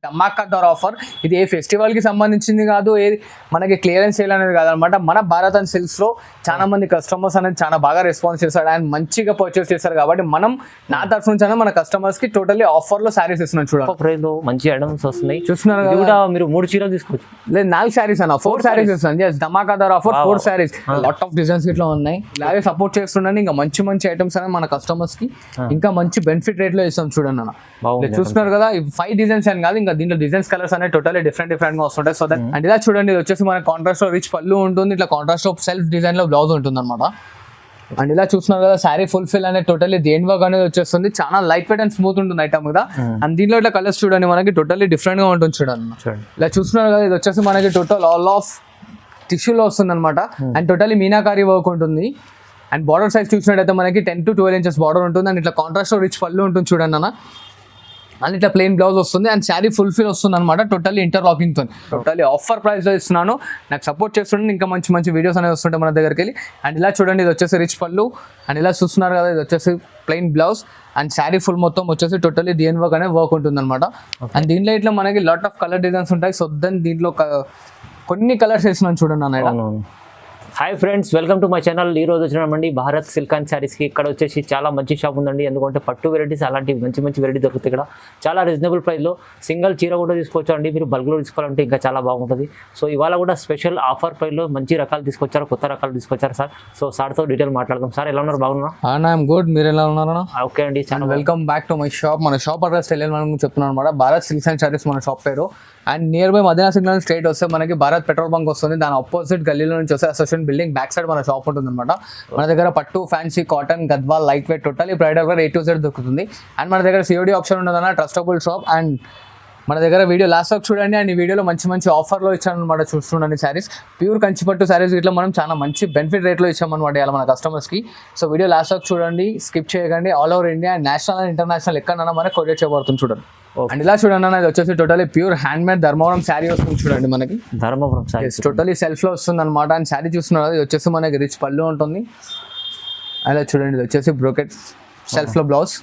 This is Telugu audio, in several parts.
ధమాకాదార్ ఆఫర్. ఇది ఏ ఫెస్టివల్ కి సంబంధించింది కాదు, ఏది మనకి క్లియరెన్స్ సేల్ అనేది కాదనమాట. మన భారత్ అండ్ సిల్క్స్ లో చాలా మంది కస్టమర్స్ అనేది చాలా బాగా రెస్పాన్స్ చేస్తారు అండ్ మంచిగా పర్చేస్ చేస్తారు. కాబట్టి మనం నా తరఫు నుంచి మన కస్టమర్స్ కి టోటల్లీ ఆఫర్ లో సారీస్ ఇస్తున్నాం. చూడండి మంచి ఐటమ్స్ వస్తున్నాయి. చూస్తున్నారు మీరు 3 చీరలు తీసుకోవచ్చు. లేదు 4 సారీస్ అన్న, 4 సారీస్ ఇస్తున్నాను. జస్ట్ ధమాకాదార్ offer 4 saris. Lot of designs ఇట్లా ఉన్నాయి. ఇలాగే సపోర్ట్ చేస్తున్నాను. ఇంకా మంచి మంచి ఐటమ్స్ అనేది మన కస్టమర్స్ కి ఇంకా మంచి బెనిఫిట్ రేట్ లో ఇస్తాం. చూడండి అన్న, చూస్తున్నారు కదా 5 డిజైన్స్ అని కాదు, ఇంకా దీంట్లో డిజైన్స్ కలర్స్ అనేవి టోటల్లీ డిఫరెంట్ గా వస్తుంటాయి. సో దట్ అండ్ ఇలా చూడండి, ఇది వచ్చేసి మన కాంట్రాస్ట్ లో రిచ్ పళ్ళు ఉంటుంది, ఇట్లా కాంట్రాస్ట్ లో సెల్ఫ్ డిజైన్ లో బ్లౌజ్ ఉంటుంది అనమాట. అండ్ ఇలా చూస్తున్నారు కదా శారీ ఫుల్ఫిల్ అనేది టోటల్లీ దేని వర్క్ అనేది వచ్చేస్తుంది. చాలా లైట్ వెయిట్ అండ్ స్మూత్ ఉంటుంది ఐటమ్ కదా. అండ్ దీంట్లో ఇట్లా కలర్స్ చూడండి, మనకి టోటల్లీ డిఫరెంట్ గా ఉంటుంది. చూడండి ఇలా చూస్తున్నారు కదా, ఇది వచ్చేసి మనకి టోటల్ ఆల్ ఆఫ్ టిష్యూలో వస్తుంది అనమాట. అండ్ టోటల్లీ మీనాకారీ వర్క్ ఉంటుంది. అండ్ బార్డర్ సైజ్ చూసినట్టయితే మనకి 10 to 12 inches బార్డర్ ఉంటుంది. అండ్ ఇట్లా కాంట్రాస్ట్ రిచ్ పళ్ళు ఉంటుంది చూడండి అన్న. అండ్ ఇట్లా ప్లెయిన్ బ్లౌజ్ వస్తుంది అండ్ శారీ ఫుల్ఫిల్ వస్తుంది అనమాట. టోటల్లీ ఇంటర్లాకింగ్ తో టోటల్లీ ఆఫర్ ప్రైస్ లో ఇస్తున్నాను. నాకు సపోర్ట్ చేస్తుంటే ఇంకా మంచి మంచి వీడియోస్ అనేవి వస్తుంటాయి మన దగ్గరికి వెళ్ళి. అండ్ ఇలా చూడండి, ఇది వచ్చేసి రిచ్ పళ్ళు అండ్ ఇలా చూస్తున్నారు కదా, ఇది వచ్చేసి plain blouse and sari full మొత్తం వచ్చేసి టోటల్లీ డిఎన్ వర్క్ అనేది వర్క్ ఉంటుంది అనమాట. అండ్ దీంట్లో ఇట్లా మనకి లాట్ ఆఫ్ కలర్ డిజైన్స్ ఉంటాయి. సో దెన్ దీంట్లో కొన్ని కలర్స్ వేస్తున్నాను చూడండి అన్న. Hi friends, welcome to my channel. ఈ రోజు వచ్చినామండి భారత్ సిల్క్ అండ్ శారీస్కి. ఇక్కడ వచ్చేసి చాలా మంచి షాప్ ఉందండి. ఎందుకంటే పట్టు వెరైటీస్ అలాంటి మంచి మంచి వెరైటీ దొరుకుతాయి ఇక్కడ. చాలా రీజనబుల్ ప్రైస్లో సింగిల్ చీర కూడా తీసుకోవచ్చు అండి. మీరు బల్క్లో తీసుకోవాలంటే ఇంకా చాలా బాగుంటుంది. సో ఇవాళ కూడా స్పెషల్ ఆఫర్ ప్రైస్లో మంచి రకాలు తీసుకొచ్చారు, కొత్త రకాలు తీసుకొచ్చారు సార్. సో సార్తో డీటెయిల్ మాట్లాడదాం. సార్ ఎలా ఉన్నారు? బాగున్నా? ఐఎమ్ గుడ్, మీరు ఎలా ఉన్నారు? ఓకే అండి, చాలా welcome back to my shop. మన షాప్ అడ్రస్ తెలియని చెప్తున్నాను అనమాట. భారత్ సిల్క్స్ అండ్ శారీస్ మన షాప్ పేరు. And nearby Madina signal straight వస్తే మనకి భారత్ పెట్రోల్ బంక్ వస్తుంది. దాని ఆపోజిట్ గల్లీలో నుంచి వస్తే అసోసియేషన్ బిల్డింగ్ బ్యాక్ సైడ్ మన షాప్ ఉంటుంది అనమాట. మన దగ్గర పట్టు, fancy, cotton, Gadwal, light weight totally bridal wear A to Z దొరుకుతుంది. అండ్ మన దగ్గర COD ఆప్షన్ ఉండదన్న, ట్రస్టబుల్ షాప్. అండ్ మన దగ్గర వీడియో లాస్ట్ వరకు చూడండి. అండ్ ఈ వీడియోలో మంచి మంచి ఆఫర్లో ఇచ్చాను అనమాట. చూస్తుండండి శారీస్, ప్యూర్ కంచిపట్టు శారీస్ ఇట్లా మనం చాలా మంచి బెనిఫిట్ రేట్లో ఇచ్చామన్నమాట ఇలా మన కస్టమర్స్కి. సో వీడియో లాస్ట్ వరకు చూడండి, స్కిప్ చేయకండి. All over India and national and international ఎక్కడన్నా మనకి కొరియర్ చేయబడుతుంది. చూడండి అండ్ ఇలా చూడండి అన్న, ఇది వచ్చేసి totally pure hand made Dharmavaram sari వస్తుంది. చూడండి మనకి ధర్మవరం శారీ టోటలీ సెల్ఫ్ లో వస్తుంది అనమాట. అండ్ శారీ చూస్తున్నారు, ఇది వచ్చేసి మనకి రిచ్ పళ్ళు ఉంటుంది. అలా చూడండి, ఇది వచ్చేసి బ్రోకెట్ సెల్ఫ్ లో బ్లౌజ్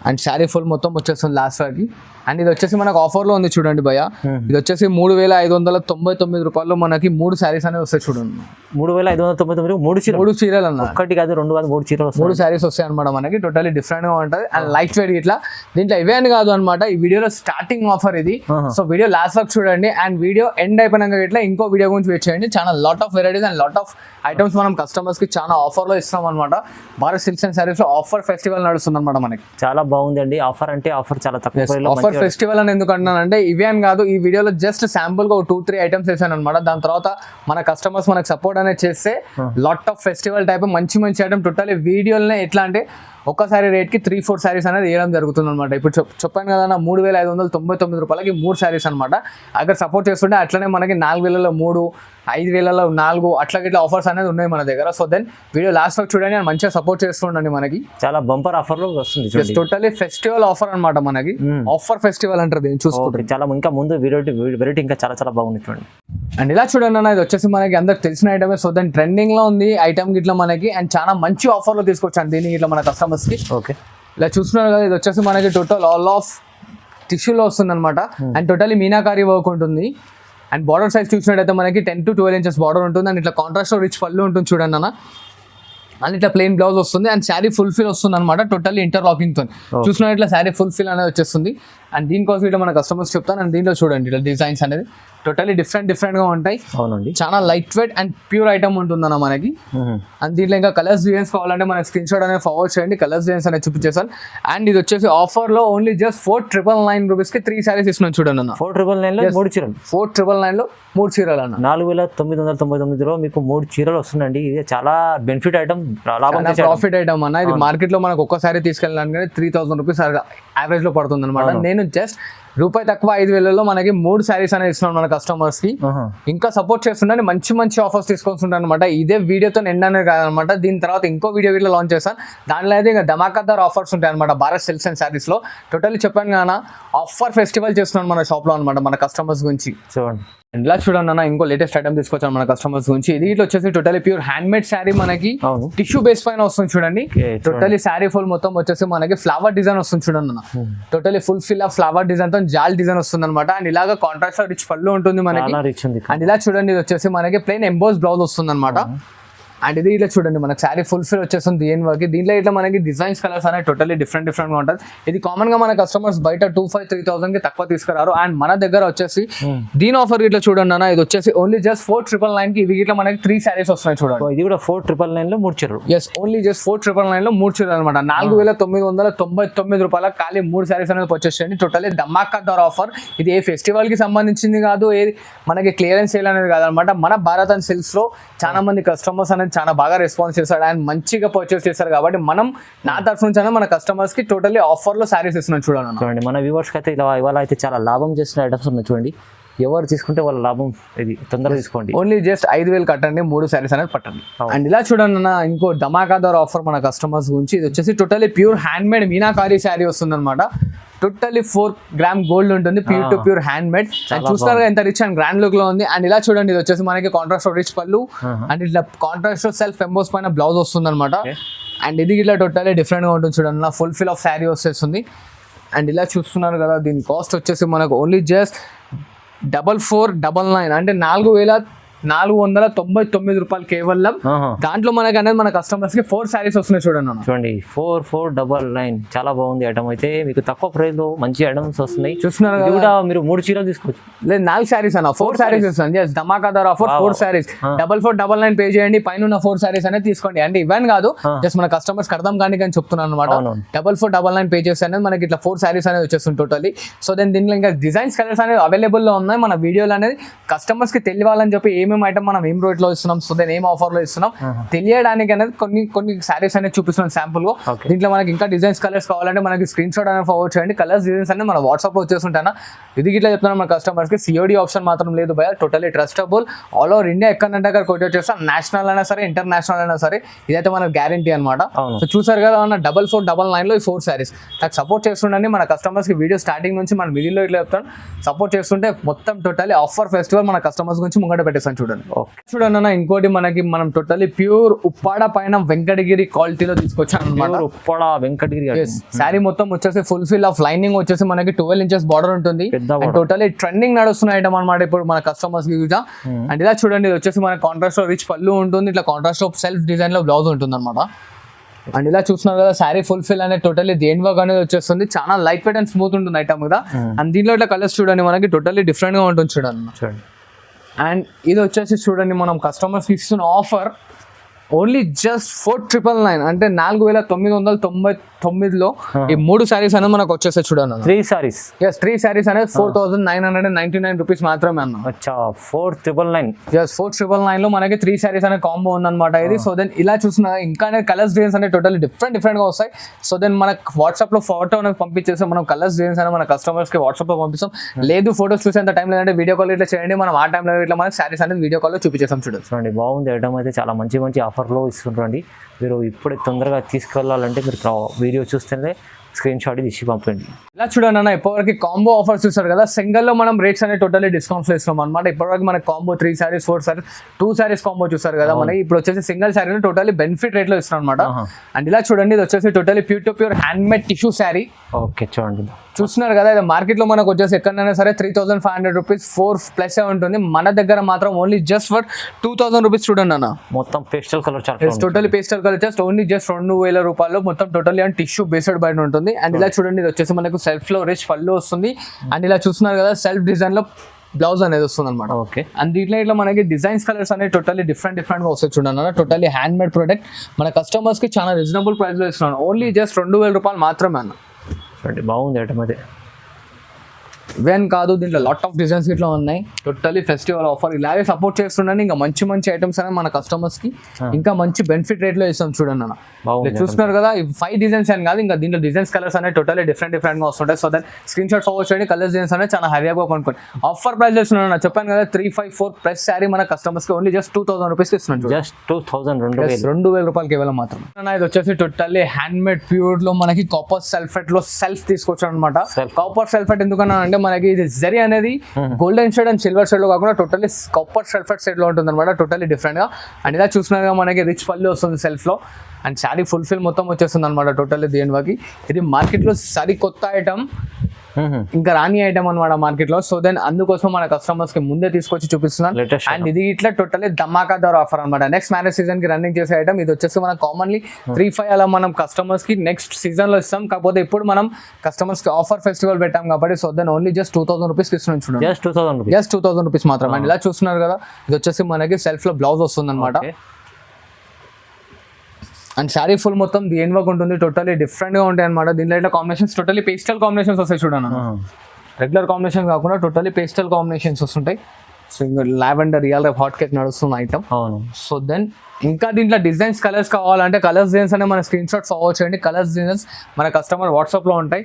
అండ్ శారీ ఫుల్ మొత్తం వచ్చేస్తుంది లాస్ట్ వరకు. అండ్ ఇది వచ్చేసి మనకు ఆఫర్ లో ఉంది చూడండి భయ్య. ఇది వచ్చేసి 3,599 రూపాయల్లో మనకి 3 శారీస్ అనేవి వస్తాయి. చూడండి 3,599 3 చీరలు అన్న, ఒకటి కాదు 2 కాదు 3 చీరలు, 3 శారీస్ వస్తాయి అనమాట మనకి. టోటలీ డిఫరెంట్ గా ఉంటుంది అండ్ లైట్ వెయిట్ ఇట్లా. దీంట్లో ఇవే అని కాదు అనమాట, ఈ వీడియోలో స్టార్టింగ్ ఆఫర్ ఇది. సో వీడియో లాస్ట్ వరకు చూడండి అండ్ వీడియో ఎండ్ అయిపోయినాక ఇట్లా ఇంకో వీడియో గురించి వెయిట్ చేయండి. చాలా lot of varieties and lot of items మనం కస్టమర్స్ కి చాలా ఆఫర్ లో ఇస్తాం అనమాట. భారత్ సిల్క్స్ అండ్ శారీస్ లో ఆఫర్ ఫెస్టివల్ నడుస్తుంది అనమాట మనకి. చాలా బాగుందండి ఆఫర్, అంటే ఆఫర్ చాలా తక్కువ. ఆఫర్ ఫెస్టివల్ అని ఎందుకు అంటున్నానంటే ఇవే అని కాదు, ఈ వీడియోలో జస్ట్ శాంపుల్ గా 2-3 ఐటమ్స్ వేసాను అనమాట. దాని తర్వాత మన కస్టమర్స్ మనకు సపోర్ట్ అనేది చేస్తే లాట్ ఆఫ్ ఫెస్టివల్ టైప్ మంచి మంచి ఐటమ్ టోటలీ వీడియోలనే ఎట్లా అంటే ఒక్కసారి రేట్కి 3-4 శారీస్ అనేది వేయడం జరుగుతుంది అనమాట. ఇప్పుడు చెప్పాను కదా, 3,599 రూపాయలకి 3 శారీస్ అనమాట. అక్కడ సపోర్ట్ చేస్తుంటే అట్లనే మనకి 4,000లో 3, 5,000లో 4 అట్లా ఇట్లా ఆఫర్స్ అనేది ఉన్నాయి మన దగ్గర. సో దెన్ వీడియో లాస్ట్ వరకు చూడండి అండ్ మంచిగా సపోర్ట్ చేస్తుండండి. మనకి చాలా బంపర్ ఆఫర్ లో వస్తుంది. టోటలీ ఫెస్టివల్ ఆఫర్ అనమాట మనకి. ఆఫర్ ఫెస్టివల్ అంటారు దీన్ని చూసుకుంటే. చాలా ఇంకా ముందు వెరైటీ ఇంకా చాలా చాలా బాగుంది చూడండి. అండ్ ఇలా చూడండి అన్న, ఇది వచ్చేసి మనకి అందరికి తెలిసిన ఐటమే. సో దాని ట్రెండింగ్ లో ఉంది ఐటమ్ ఇట్లా మనకి. అండ్ చాలా మంచి ఆఫర్ లో తీసుకొచ్చాను దీన్ని ఇట్లా మన కస్టమర్స్ కి. ఓకే, ఇలా చూస్తున్నారు కదా, ఇది వచ్చేసి మనకి టోటల్ ఆల్ ఆఫ్ టిష్యూలో వస్తుంది అనమాట. అండ్ టోటలీ మీనాకారీ వర్క్ ఉంటుంది. అండ్ బార్డర్ సైజ్ చూసినట్టయితే మనకి 10 to 12 inches బార్డర్ ఉంటుంది. అండ్ ఇట్లా కాంట్రాస్ట్ రిచ్ పళ్ళు ఉంటుంది చూడండి అన్న. అండ్ ఇట్లా ప్లెయిన్ బ్లౌజ్ వస్తుంది అండ్ శారీ ఫుల్ఫిల్ వస్తుంది అనమాట. టోటల్లీ ఇంటర్లాకింగ్ తో చూసినా ఇట్లా శారీ ఫుల్ఫిల్ అనేది వచ్చేస్తుంది. అండ్ దీనికోసం ఇట్లా మన కస్టమర్స్ చెప్తాను. అండ్ దీంట్లో చూడండి ఇట్లా డిజైన్స్ అనేది టోటలీ డిఫరెంట్ గా ఉంటాయి. అవునండి, చాలా light weight and pure item ఉంటుందన్న మనకి. అండ్ దీంట్లో ఇంకా కలర్స్ డిజైన్స్ కావాలంటే మనకి స్క్రీన్ షాట్ అనేది ఫార్వర్డ్ చేయండి, కలర్స్ డిజైన్స్ అనేది చూపించేసాను. అండ్ ఇది వచ్చేసి ఆఫర్ లో ఓన్లీ జస్ట్ 4,999 రూపీస్ కి 3 శారీస్ ఇస్తున్నాను చూడండి అన్న. 4,999 లో 3 చీరలు. 4,999 లో 3 చీరలు అన్న. 4,999 మీకు 3 చీరలు వస్తుందండి. ఇది చాలా బెనిఫిట్ ఐటమ్, ప్రాఫిట్ ఐటమ్ అన్న. ఇది మార్కెట్ లో మనకు ఒక్కసారి తీసుకెళ్ళడానికి 3,000 రూపీస్ యావరేజ్ లో పడుతుంది అనమాట. నేను జస్ట్ రూపాయి తక్కువ 5,000లో మనకి 3 శారీస్ అనేది ఇస్తున్నాను మన కస్టమర్స్ కి. ఇంకా సపోర్ట్ చేస్తుండే మంచి మంచి ఆఫర్స్ తీసుకొస్తుంటాను అనమాట. ఇదే వీడియోతో ఎండ్ అనేది కాదనమాట. దీని తర్వాత ఇంకో వీడియో ఇట్లా లాంచ్ చేస్తాను. దానిలో అయితే ఇంకా ధమాకాదార్ ఆఫర్స్ ఉంటాయి అనమాట భారత్ సిల్క్స్ అండ్ శారీస్ లో. టోటల్లీ చెప్పాను కదా, ఆఫర్ ఫెస్టివల్ చేస్తున్నాను మన షాప్ లో అనమాట మన కస్టమర్స్ గురించి. చూడండి ఇలా చూడండి అన్న, ఇంకో లేటెస్ట్ ఐటమ్ తీసుకొచ్చాను మన కస్టమర్స్ గురించి. ఇది ఇట్లా వచ్చేసి totally pure hand made sari, మనకి అవును టిష్యూ బేస్ పైన వస్తుంది చూడండి. టోటలీ శారీ ఫుల్ మొత్తం వచ్చేసి మనకి ఫ్లవర్ డిజైన్ వస్తుంది చూడండి అన్న. Totally full fill of flower design తో జాల్ డిజైన్ వస్తుంది అనమాట. అండ్ ఇలాగా కాంట్రాస్ట్ రిచ్ పళ్ళు ఉంటుంది మనకి. అండ్ ఇలా చూడండి, ఇది వచ్చేసి మనకి ప్లెయిన్ ఎంబోస్ బ్లౌజ్ వస్తుంది అనమాట. అండ్ ఇది ఇట్లా చూడండి, మనకి శారీ ఫుల్ ఫిల్ వచ్చేస్తుంది దీని వరకు. దీంట్లో ఇట్లా మనకి డిజైన్స్ కలర్స్ అనేవి టోటలీ డిఫరెంట్ గా ఉంటుంది. ఇది కామన్ గా మన కస్టమర్స్ బయట 2,500-3,000 కి తక్కువ తీసుకురారు. అండ్ మన దగ్గర వచ్చేసి దీని ఆఫర్ ఇట్లా చూడండి అన్న, ఇది వచ్చేసి ఓన్లీ జస్ట్ 4,999 కి ఇవి ఇట్లా మనకి 3 శారీస్ వస్తున్నాయి చూడండి. ఇది కూడా 4,999 లో 3 చీరలు. ఎస్, ఓన్లీ జస్ట్ 4,999 లో 3 చీరలు అనమాట. 4,999 రూపాయల ఖాళీ 3 శారీస్ అనేది వచ్చేసేయండి. టోటలీ ధమాకా ధర ఆఫర్. ఇది ఏ ఫెస్టివల్ కి సంబంధించింది కాదు, ఏది మనకి క్లియరెన్స్ సేల్ అనేది కాదనమాట. మన భారత్ అండ్ సిల్క్స్ లో చాలా మంది కస్టమర్స్ అనేది చాలా బాగా రెస్పాన్స్ చేశారు అండ్ మంచిగా పర్చేస్ చేశారు. కాబట్టి మనం నా తరఫు నుంచి మన కస్టమర్స్ కి టోటల్లీ ఆఫర్ లో సారీస్ ఇస్తున్నాం చూడండి. మన వ్యూవర్స్ కి అయితే ఇవాళ అయితే చాలా లాభం చేసిన ఐటమ్స్ ఉన్నాయి చూడండి. ఎవరు తీసుకుంటే వాళ్ళ లాభం ఇది తొందరగా తీసుకోండి. ఓన్లీ జస్ట్ 5,000 కట్టండి, 3 శారీస్ అనేది పట్టండి. అండ్ ఇలా చూడండి అన్న, ఇంకో ధమాకాదార్ ఆఫర్ మన కస్టమర్స్ గురించి. ఇది వచ్చేసి totally pure hand made meenakari sari వస్తుంది అనమాట. టోటల్లీ 4 గ్రామ్ గోల్డ్ ఉంటుంది, pure to pure hand made. And చూస్తారు ఎంత రిచ్ అండ్ గ్రాండ్ లుక్ లో ఉంది. అండ్ ఇలా చూడండి, ఇది వచ్చేసి మనకి కాంట్రాస్ట్ రిచ్ పళ్ళు అండ్ ఇట్లా కాంట్రాస్ట్ సెల్ఫ్ ఎంబోస్ పైన బ్లౌజ్ వస్తుంది అనమాట. అండ్ ఇది ఇట్లా టోటల్లీ డిఫరెంట్ గా ఉంటుంది చూడండి, ఫుల్ ఫిల్ ఆఫ్ శారీ వచ్చేస్తుంది. అండ్ ఇలా చూస్తున్నారు కదా, దీని కాస్ట్ వచ్చేసి మనకు ఓన్లీ జస్ట్ 4499 అంటే 4,499 రూపాయలు కేవలం. దాంట్లో మనకి అనేది మన కస్టమర్స్ కి 4 శారీస్ వస్తున్నాయి చూడండి. 4499 చాలా బాగుంది ఐటమ్. అయితే మీకు తక్కువ ప్రైస్ లో మంచి ఐటమ్స్ వస్తున్నాయి. చూస్తున్నారు కూడా మీరు 3 చీరలు తీసుకోవచ్చు. లేదు, 4 శారీస్ అన్న, 4 శారీస్ ఇస్తాను. జస్ట్ ధమాకాదార్ ఆఫర్ 4 శారీస్. 4499 పే చేయండి, పైన ఉన్న 4 శారీస్ అనేది తీసుకోండి. అంటే ఇవన్నీ కాదు, జస్ట్ మన కస్టమర్స్ అర్థం కానీ చెప్తున్నాను అనమాట. 4499 పే చేస్తే అనేది మనకి ఇట్లా 4 శారీస్ అనేది వచ్చేస్తుంది టోటలీ. సో దీంట్లో ఇంకా డిజైన్స్ కలర్స్ అనేది అవైలబుల్ లో ఉన్నాయి. మన వీడియోలో అనేది కస్టమర్స్ కి తెలియాలని చెప్పి ఏమేమి ఐటమ్ మనం ఏం రేట్ లో ఇస్తున్నాం, సో దాని ఏం ఆఫర్ లో ఇస్తున్నాం తెలియడానికి అనేది కొన్ని శారీస్ అనేది చూపిస్తున్నాం శాంపుల్ గా. దీంట్లో మనకి ఇంకా డిజైన్స్ కలర్స్ కావాలంటే మనకి స్క్రీన్ షాట్ అనేది ఫార్వర్డ్ చేయండి. కలర్స్ డిజైన్స్ అనేది మన వాట్సాప్ లో వచ్చేస్తుంటాను. ఇది ఇట్లా చెప్తున్నాం మన కస్టమర్స్ కి. సిఓడి ఆప్షన్ మాత్రం లేదు భయ, totally trustable. All over India ఎక్కడంటే అక్కడ కొట్టేట్ చేస్తాం, నేషనల్ అయినా సరే ఇంటర్నేషనల్ అయినా సరే. ఇదైతే మన గ్యారంటీ అనమాట. సో చూసారు కదా అన్న, 4499 లో ఈ 4 శారీస్. నాకు సపోర్ట్ చేస్తుండండి. మన కస్టమర్స్ కి వీడియో స్టార్టింగ్ నుంచి మన వీడియోలో ఇట్లా చెప్తాను, సపోర్ట్ చేస్తుంటే మొత్తం టోటలీ ఆఫర్ ఫెస్టివల్ మన కస్టమర్స్ గురించి ముంగట పెట్టేస్తాను చూడండి. చూడండి అన్న, ఇంకోటి మనకి మనం టోటలీ ప్యూర్ ఉప్పాడ పైన వెంకటగిరి క్వాలిటీలో తీసుకొచ్చాను అనమాట. ఉప్పాడ వెంకటగిరి శారీ మొత్తం వచ్చేసి ఫుల్ ఫిల్ ఆఫ్ లైనింగ్ వచ్చేసి మనకి 12 ఇంచెస్ బార్డర్ ఉంటుంది. టోటలీ ట్రెండింగ్ నడుస్తున్న ఐటమ్ అనమాట ఇప్పుడు మన కస్టమర్స్ కి. అండ్ ఇలా చూడండి, ఇది వచ్చేసి మన కాంట్రాస్ట్ లో రిచ్ పళ్ళు ఉంటుంది, ఇట్లా కాంట్రాస్ట్ లో సెల్ఫ్ డిజైన్ లో బ్లౌజ్ ఉంటుంది అనమాట. అండ్ ఇలా చూస్తున్నారు కదా, శారీ ఫుల్ ఫిల్ అనేది టోటలీ దేని వర్క్ అనేది వచ్చేస్తుంది. చాలా లైట్ వెయిట్ అండ్ స్మూత్ ఉంటుంది ఐటమ్ కదా. అండ్ దీంట్లో ఇట్లా కలర్స్ చూడండి, మనకి టోటలీ డిఫరెంట్ గా ఉంటుంది చూడండి. అండ్ ఇది వచ్చేసి చూడండి, మనం కస్టమర్స్ ఇస్తున్న ఆఫర్ ఓన్లీ జస్ట్ 4,999 అంటే 4,999లో ఈ 3 శారీస్ అనేది మనకు వచ్చేస్తే చూడండి. 3 శారీస్. ఎస్, 3 శారీస్ అనేది 4,999 రూపీస్ మాత్రమే అన్న. 4,999. ఎస్, 4,999 లో మనకి 3 శారీస్ అనే కాంబో ఉందన్నమాట ఇది. సో దెన్ ఇలా చూసిన ఇంకా కలర్స్ డిజైన్స్ అనేది టోటల్ డిఫరెంట్ గా వస్తాయి. సో దెన్ మనకు వాట్సాప్ లో ఫోటో అనేది పంపించేస్తే మనం కలర్స్ డిజైన్స్ అనేది మన కస్టమర్స్ కి వాట్సాప్ లో పంపిస్తాం. లేదు ఫోటోస్ చూసేంత టైం లేదంటే వీడియో కాల్ ఇట్లా చేయండి, మనం ఆ టైంలో ఇట్లా మనకి శారీస్ అనేది వీడియో కాల్ లో చూపించేస్తాం చూడండి. బాగుంది ఐటమ్ అయితే, చాలా మంచి ఆఫర్ లో ఇస్తుంటండి. మీరు ఇప్పుడే తొందరగా తీసుకెళ్ళాలంటే మీరు వీడియో చూస్తేనే స్క్రీన్ షాట్ తీసి పంపండి. ఇలా చూడండి అన్న, ఇప్పటివరకు కాంబో ఆఫర్స్ చూస్తారు కదా, సింగల్ లో మనం రేట్స్ అనేది టోటల్లీ డిస్కౌంట్స్ లో ఇస్తున్నాం అనమాట. ఇప్పటివరకు మనకి కాంబో 3 శారీస్ 4 శారీస్ 2 శారీస్ కాంబో చూస్తారు కదా, మనకి ఇప్పుడు వచ్చేసి single sari totally benefit rate లో ఇస్తున్నాం అనమాట. అండ్ ఇలా చూడండి, ఇది వచ్చేసి totally pure to pure hand made tissue sari. Okay చూడండి, చూస్తున్నారు కదా, ఇది మార్కెట్ లో మనకు వచ్చేసి ఎక్కడైనా సరే 3,500 రూపీస్ 4+ ఉంటుంది. మన దగ్గర మాత్రం ఓన్లీ జస్ట్ ఫర్ 2,000 రూపీస్ చూడండి అన్న. మొత్తం pastel colour, totally pastel colour just only just 2,000 రూపాయలు మొత్తం టోటల్లీ అండ్ టిష్యూ బేస్డ్ బయట ఉంటుంది. అండ్ ఇలా చూడండి, ఇది వచ్చేసి మనకు సెల్ఫ్ లో రిచ్ పళ్ళు వస్తుంది. అండ్ ఇలా చూస్తున్నారు కదా, సెల్ఫ్ డిజైన్ లో బ్లౌజ్ అనేది వస్తుంది అనమాట. ఓకే, అండ్ దీంట్లో ఇట్లా మనకి డిజైన్స్ కలర్స్ అనేది టోటల్లీ డిఫరెంట్ గా వస్తాయి చూడండి. టోటల్లీ హ్యాండ్ మేడ్ ప్రొడక్ట్ మన కస్టమర్స్ కి చాలా రీజనబుల్ ప్రైస్ లో ఇస్తున్నాను. ఓన్లీ జస్ట్ 2,000 రూపాయలు మాత్రమే అన్న. బాగుంది ఐటమ్ అయితే. ఇవేం కాదు, దీంట్లో లాట్ ఆఫ్ డిజైన్స్ ఇట్లా ఉన్నాయి. టోటలీ ఫెస్టివల్ ఆఫర్ ఇలాగే సపోర్ట్ చేస్తుండీ. ఇంకా మంచి ఐటమ్స్ అనేది మన కస్టమర్స్ కి ఇంకా మంచి బెనిఫిట్ రేట్ లో ఇస్తాం చూడండి అన్న. చూస్తున్నారు కదా, 5 డిజైన్స్ అని కాదు, ఇంకా దీంట్లో డిజైన్స్ కలర్స్ అనేది టోటలీ డిఫరెంట్ గా వస్తుంటాయి. So then screen shot forward చేయండి, కలర్స్ డిజైన్స్ అనేది చాలా హైగా కొనుక్కోండి. ఆఫర్ ప్రైస్ ఇస్తున్నాను చెప్పాను కదా, 354 ప్లస్ శారీ మన కస్టమర్స్ కి ఓన్లీ జస్ట్ 2,000 రూపీస్ ఇస్తున్నాను. జస్ట్ 2,000 రూపాయలు కేవలం మాత్రం. ఇది వచ్చేసి టోటల్లీ హ్యాండ్ మేడ్ ప్యూర్ లో మనకి కాపర్ సల్ఫేట్ లో సెల్ఫ్ తీసుకొచ్చాను అనమాట. కాపర్ సల్ఫేట్ ఎందుకన్నా అంటే మనకి ఇది జరీ అనేది golden shade and silver shade లో కాకుండా టోటల్లీ కాపర్ సల్ఫేట్ షేడ్ లో ఉంటుంది అనమాట, టోటల్లీ డిఫరెంట్ గా. అండ్ ఇలా చూసినారుగా మనకి రిచ్ పళ్ళు వస్తుంది సెల్ఫ్ లో, అండ్ శారీ ఫుల్ఫిల్ మొత్తం వచ్చేస్తుంది అనమాట టోటల్లీ దేనివాకి. ఇది మార్కెట్ లో సరి కొత్త ఐటమ్, ఇంకా రాని ఐటమ్ అనమాట మార్కెట్ లో. సో దెన్ అందుకోసం మన కస్టమర్స్ కి ముందే తీసుకొచ్చి చూపిస్తున్నాను. అండ్ ఇది ఇట్లా టోటల్లీ ధమాకాదార్ ఆఫర్ అనమాట. నెక్స్ట్ మ్యారేజ్ సీజన్ కి రన్నింగ్ చేసే ఐటమ్ ఇది వచ్చేసి మనం కామన్లీ 3-5 అలా మనం కస్టమర్స్ కి నెక్స్ట్ సీజన్ లో ఇస్తాం. కాకపోతే ఇప్పుడు మనం కస్టమర్స్ కి ఆఫర్ ఫెస్టివల్ పెట్టాం కాబట్టి so then only just 2000 rupees ఇస్తున్నాం చూడండి, జస్ట్ 2000 రూపీస్ మాత్రం. అండ్ ఇలా చూస్తున్నారు కదా, ఇది వచ్చేసి మనకి సెల్ఫ్ లో బ్లౌజ్ వస్తుంది అనమాట. అండ్ శారీ ఫుల్ మొత్తం దేని వర్క్ ఉంటుంది, టోటల్లీ డిఫరెంట్ గా ఉంటాయి అనమాట. దీనిలో ఇట్లా కాంబినేషన్స్ టోటల్లీ పేస్టల్ కాంబినేషన్స్ వస్తాయి చూడండి, రెగ్యులర్ కాంబినేషన్ కాకుండా టోటల్లీ పేస్టల్ కాంబినేషన్స్ వస్తుంటాయి. సో ఇంకా లావెండర్ రియల్ హాట్ కేక్ నడుస్తుంది ఐటమ్. సో దెన్ ఇంకా దీంట్లో డిజైన్స్ కలర్స్ కావాలంటే కలర్స్ డిజైన్స్ అనే మన స్క్రీన్ షాట్ ఫార్వర్డ్ చేయండి. కలర్స్ డిజైన్స్ మన కస్టమర్ వాట్సాప్ లో ఉంటాయి.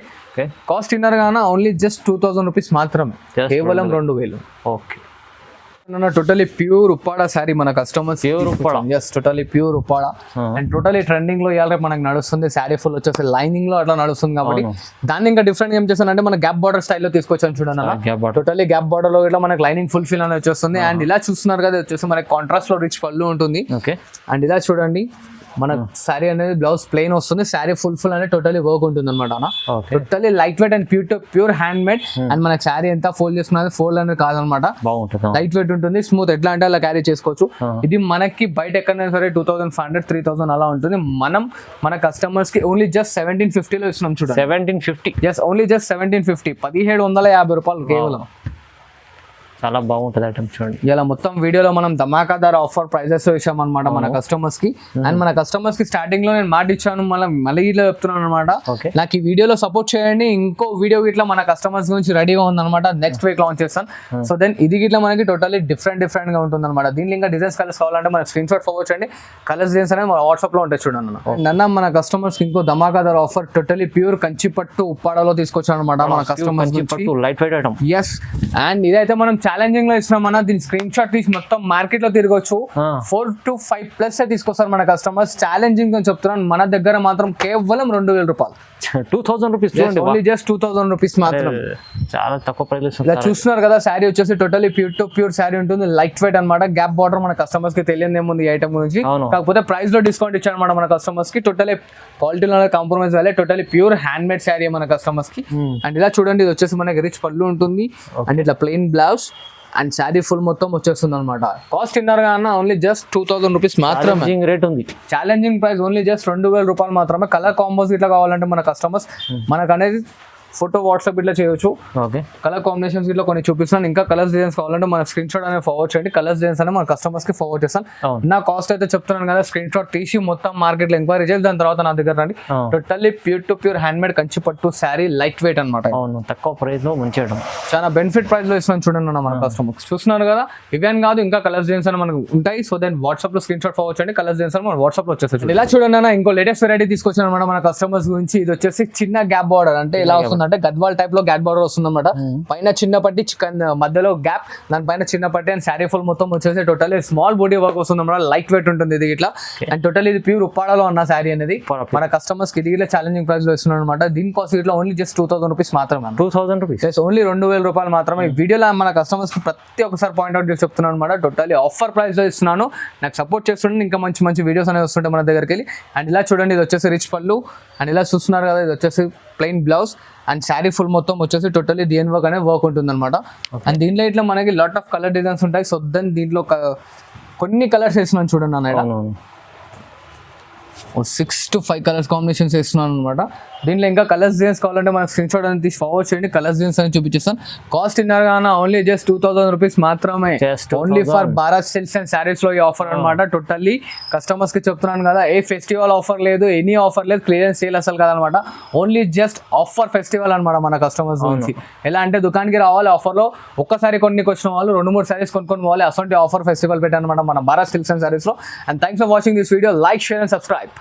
కాస్ట్ ఇన్నర్ గానా ఓన్లీ జస్ట్ 2000 రూపీస్ మాత్రమే, కేవలం 2000. Okay, totally pure Uppada sari మన customers, totally pure Uppada. And totally trending లో ఇవాళ మనకు నడుస్తుంది. శారీ ఫుల్ వచ్చేసి లైనింగ్ లో అట్లా నడుస్తుంది కాబట్టి దాన్ని ఇంకా డిఫరెంట్ ఏం చేస్తానంటే మన గ్యాప్ బార్డర్ స్టైల్లో తీసుకొచ్చాను చూడండి. టోటలీ గ్యాప్ బార్డర్ లో ఇట్లా మనకి లైనింగ్ ఫుల్ ఫిల్ అనేది వచ్చేస్తుంది. అండ్ ఇలా చూస్తున్నారు కదా, వచ్చేసి మనకి కాంట్రాస్ట్ లో రిచ్ పళ్ళు ఉంటుంది. అండ్ ఇలా చూడండి, మన శారీ అనేది బ్లౌజ్ ప్లెయిన్ వస్తుంది, శారీ ఫుల్ అనేది టోటలీ వర్క్ ఉంటుంది అనమాట. Totally light weight and pure hand made. And మనకి శారీ ఎంత ఫోల్డ్ చేసుకున్నది ఫోల్డ్ అనేది కాదనమాట, లైట్ వెయిట్ ఉంటుంది, స్మూత్ ఎట్లా అంటే అలా క్యారీ చేసుకోవచ్చు. ఇది మనకి బయట ఎక్కడైనా సరే 2500, 3000 అలా ఉంటుంది. మనం మన కస్టమర్స్ కి ఓన్లీ జస్ట్ 1750 లో ఇస్తున్నాం చూడండి. 1750, జస్ట్ ఓన్లీ జస్ట్ 1750, 1750 రూపాయలు కేవలం. చాలా బాగుంటుంది ఐటమ్ చూడండి. ఇలా మొత్తం వీడియోలో మనం ధమాకాదార్ ఆఫర్ ప్రైజెస్ ఇచ్చాం అనమాట మన కస్టమర్స్ కి. అండ్ మన కస్టమర్స్ కి స్టార్టింగ్ లో నేను మాట ఇచ్చాను, మళ్ళీ ఇట్లా చెప్తున్నాను అనమాట, నాకు ఈ వీడియోలో సపోర్ట్ చేయండి. ఇంకో వీడియో ఇట్లా మన కస్టమర్స్ గురించి రెడీగా ఉందన్నమాట, నెక్స్ట్ వీక్ లాంచ్ చేస్తాను. సో దెన్ ఇది ఇట్లా మనకి టోటల్లీ డిఫరెంట్ గా ఉంటుంది అనమాట. దీనిలో ఇంకా డిజైన్స్ కలర్స్ కావాలంటే మన స్క్రీన్ షాట్ ఫార్వర్డ్ చేయండి, కలర్స్ డిజైన్స్ అనేది మన వాట్సాప్ లో ఉంటాయి చూడండి. నన్న మన కస్టమర్స్ కి ఇంకో ధమాకాదార్ ఆఫర్ టోటల్లీ ప్యూర్ కంచి పట్టు ఉప్పాడలో తీసుకొచ్చాను అనమాట మన customers. Light weight item. Yes, and ఇదైతే మనం ఛాలెంజింగ్ లో ఇస్తున్నామన్నా, దీని స్క్రీన్ షాట్ తీసి మొత్తం మార్కెట్ లో తిరగొచ్చు. 4 to 5+ తీసుకొస్తారు మన కస్టమర్స్. ఛాలెంజింగ్ అని చెప్తున్నాను, మన దగ్గర మాత్రం కేవలం 2000 రూపాయలు, 2000 రూపీస్, ఓన్లీ జస్ట్ 2000 రూపీస్ మాత్రం. చాలా తక్కువ ప్రైస్. ఇలా చూస్తున్నారు కదా, శారీ వచ్చేసి టోటలీ ప్యూర్ శారీ ఉంటుంది, లైట్ వెయిట్ అనమాట. గ్యాప్ బార్డర్ మన కస్టమర్స్ కి తెలియదు ఏముంది ఈ ఐటమ్ గురించి, కాకపోతే ప్రైస్ లో డిస్కౌంట్ ఇచ్చారు అనమాట మన కస్టమర్స్ కి. టోటలీ క్వాలిటీలో కాంప్రమైజ్ అవ్వాలి, totally pure hand made sari మన కస్టమర్స్ కి. అండ్ ఇలా చూడండి, ఇది వచ్చేసి మనకి రిచ్ పళ్ళు ఉంటుంది, అండ్ ఇట్లా plain blouse and sari full మొత్తం వచ్చేస్తుంది అనమాట. కాస్ట్ ఇన్నర్ గా ఓన్లీ జస్ట్ 2000 రూపీస్ మాత్రమే. రేట్ ఉంది, ఛాలెంజింగ్ ప్రైస్ ఓన్లీ జస్ట్ 2000 రూపాయలు మాత్రమే. కలర్ కాంబోస్ ఇట్లా కావాలంటే మన కస్టమర్స్ మనకు అనేది ఫోటో వాట్సాప్ ఇట్లా చేయొచ్చు. కలర్ కాంబినేషన్స్ ఇట్లా కొన్ని చూపిస్తాను. ఇంకా కలర్స్ డిజైన్స్ కావాలంటే మన స్క్రీన్ షాట్ అనేది ఫార్వర్డ్ చేయండి, కలర్స్ డిజైన్స్ అనేది మన కస్టమర్స్ కి ఫార్వర్డ్ చేస్తాను. నా కాస్ట్ అయితే చెప్తున్నాను కదా, స్క్రీన్ షాట్ తీసి మొత్తం మార్కెట్ లో ఎంక్వైరీ చేసి దాని తర్వాత నా దగ్గర రండి. Totally pure hand made Kanchi పట్టు శారీ, లైట్ వెయిట్ అనమాట. తక్కువ ప్రైస్ లో మంచి చాలా బెనిఫిట్ ప్రైస్ లో ఇస్తున్నాను చూడండి మన కస్టమర్స్. చూస్తున్నారు కదా, ఇవేం కాదు ఇంకా కలర్స్ డిజైన్స్ అని మనకు ఉంటాయి. సో దెన్ వాట్సాప్ లో స్క్రీన్ షాట్ ఫార్వర్డ్ చేయండి, కలర్స్ డిజైన్స్ మన వాట్సాప్ లో వచ్చేసి. ఇలా చూడండి అన్న, ఇంకో లేటెస్ట్ వెరైటీ తీసుకొచ్చాను అనమాట మన కస్టమర్స్ గురించి. ఇది వచ్చేసి చిన్న గ్యాప్ బార్డర్, అంటే ఎలా వస్తుందంటే గద్వాల్ టైప్ లో గ్యాప్ బార్డర్ వస్తుంది అనమాట. పైన చిన్న పట్టి, మధ్యలో గ్యాప్, దానిపైన చిన్న పట్టి అండ్ శారీ ఫుల్ మొత్తం వచ్చేసి టోటల్లీ స్మాల్ బాడీ వర్క్ వస్తుంది అనమాట. లైట్ వెయిట్ ఉంటుంది ఇది ఇట్లా. అండ్ టోటల్ ఇది ప్యూర్ ఉప్పాడలో ఉన్న శారీ అనేది మన కస్టమర్స్ కి ఇది ఛాలెంజింగ్ ప్రైస్ లో ఇస్తున్నాను అనమాట. దీని కాస్ట్ ఇట్లా ఓన్లీ జస్ట్ 2000 రూపీస్ మాత్రమే. 2000 రూపీస్, ఓన్లీ 2000 రూపాయలు మాత్రమే. ఈ వీడియోలో మన కస్టమర్స్ కి ప్రతి ఒక్కసారి పాయింట్అవుట్ చేసి చెప్తున్నాను అనమాట. టోటల్లీ ఆఫర్ ప్రైస్ లో ఇస్తున్నాను, నాకు సపోర్ట్ చేస్తుంటే ఇంకా మంచి వీడియోస్ అనేవి వస్తుంటాయి మన దగ్గరికి వెళ్ళి. అండ్ ఇలా చూడండి, ఇది వచ్చేసి రిచ్ పళ్ళు, అండ్ ఇలా చూస్తున్నారు కదా, ఇది వచ్చేసి plain blouse and sari full మొత్తం వచ్చేసి టోటల్లీ డిఎన్ వర్క్ అనేది వర్క్ ఉంటుంది అనమాట. అండ్ దీంట్లో ఇట్లా మనకి లాట్ ఆఫ్ కలర్ డిజైన్స్ ఉంటాయి. సో దెన్ దీంట్లో కొన్ని కలర్స్ వేస్తున్నాను చూడండి అన్న, 6 to 5 కలర్స్ కాంబినేషన్స్ వేస్తున్నాను అనమాట. దీంట్లో ఇంకా కలర్స్ డిజైన్స్ కావాలంటే మనకు స్క్రీన్ షాట్ అనేది తీసి ఫార్వర్డ్ చేయండి, కలర్స్ డిజైన్స్ అని చూపించేస్తాను. కాస్ట్ ఇన్నర్ గానా ఓన్లీ జస్ట్ 2000 రూపీస్ మాత్రమే, only for Bharat silks and saris లో ఈ ఆఫర్ అనమాట. టోటల్లీ కస్టమర్స్ కి చెప్తున్నాను కదా, ఏ ఫెస్టివల్ ఆఫర్ లేదు, ఎనీ ఆఫర్ లేదు, క్లియరెన్స్ సేల్ అసలు కాదనమాట. ఓన్లీ జస్ట్ ఆఫర్ ఫెస్టివల్ అనమాట మన కస్టమర్స్ నుంచి. ఎలా అంటే దుకాణానికి రావాలి, ఆఫర్ లో ఒక్కసారి వచ్చిన వాళ్ళు 2-3 శారీస్ కొనుక్కొని పోవాలి. అసలు ఆఫర్ ఫెస్టివల్ పెట్టాను అనమాట మన భారత్ సిల్క్స్ అండ్ శారీస్ లో. And thanks for watching this video. Like, share and subscribe.